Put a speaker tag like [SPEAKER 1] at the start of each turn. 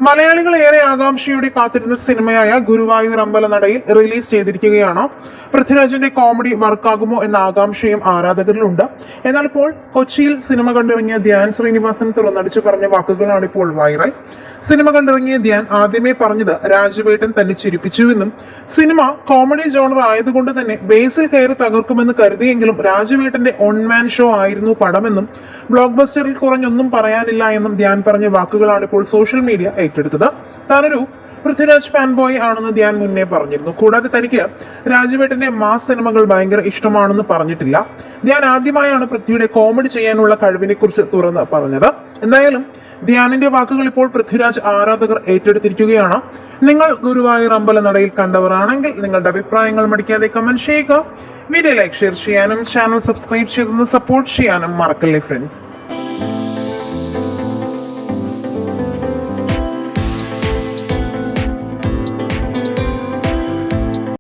[SPEAKER 1] മലയാളികൾ ഏറെ ആകാംക്ഷയോടെ കാത്തിരുന്ന സിനിമയായ ഗുരുവായൂർ അമ്പലനടയിൽ റിലീസ് ചെയ്തിരിക്കുകയാണ്. പൃഥ്വിരാജിന്റെ കോമഡി വർക്കാകുമോ എന്ന ആകാംക്ഷയും ആരാധകരിലുണ്ട്. എന്നാൽ ഇപ്പോൾ കൊച്ചിയിൽ സിനിമ കണ്ടിറങ്ങിയ ധ്യാൻ ശ്രീനിവാസൻ തുറന്നടിച്ചു പറഞ്ഞ വാക്കുകളാണ് ഇപ്പോൾ വൈറൽ. സിനിമ കണ്ടിറങ്ങിയ ധ്യാൻ ആദ്യമേ പറഞ്ഞത് രാജുവേട്ടൻ തന്നെ ചിരിപ്പിച്ചുവെന്നും സിനിമ കോമഡി ജോണർ ആയതുകൊണ്ട് തന്നെ ബേസിൽ കയറി തകർക്കുമെന്ന് കരുതിയെങ്കിലും രാജുവേട്ടന്റെ ഓൺമാൻ ഷോ ആയിരുന്നു പടമെന്നും ബ്ലോക്ക് ബസ്റ്ററിൽ കുറഞ്ഞൊന്നും പറയാനില്ല എന്നും ധ്യാൻ പറഞ്ഞ വാക്കുകളാണ് ഇപ്പോൾ സോഷ്യൽ മീഡിയ ഏറ്റെടുത്തത്. താനൊരു പൃഥ്വിരാജ് ഫാൻ ബോയ് ആണെന്ന് ധ്യാൻ മുന്നേ പറഞ്ഞിരുന്നു. കൂടാതെ തനിക്ക് രാജുവേട്ടന്റെ മാസ് സിനിമകൾ ഭയങ്കര ഇഷ്ടമാണെന്ന് പറഞ്ഞിട്ടില്ല. ധ്യാൻ ആദ്യമായാണ് പൃഥ്വിയുടെ കോമഡി ചെയ്യാനുള്ള കഴിവിനെ കുറിച്ച് തുറന്ന് പറഞ്ഞത്. എന്തായാലും ധ്യാനിന്റെ വാക്കുകൾ ഇപ്പോൾ പൃഥ്വിരാജ് ആരാധകർ ഏറ്റെടുത്തിരിക്കുകയാണ്. നിങ്ങൾ ഗുരുവായൂർ അമ്പലനടയിൽ കണ്ടവരാണെങ്കിൽ നിങ്ങളുടെ അഭിപ്രായങ്ങൾ മടിക്കാതെ കമന്റ് ചെയ്യുക. വീഡിയോ ലൈക്ക് ഷെയർ ചെയ്യാനും ചാനൽ സബ്സ്ക്രൈബ് ചെയ്തൊന്ന് സപ്പോർട്ട് ചെയ്യാനും മറക്കല്ലേ ഫ്രണ്ട്സ്.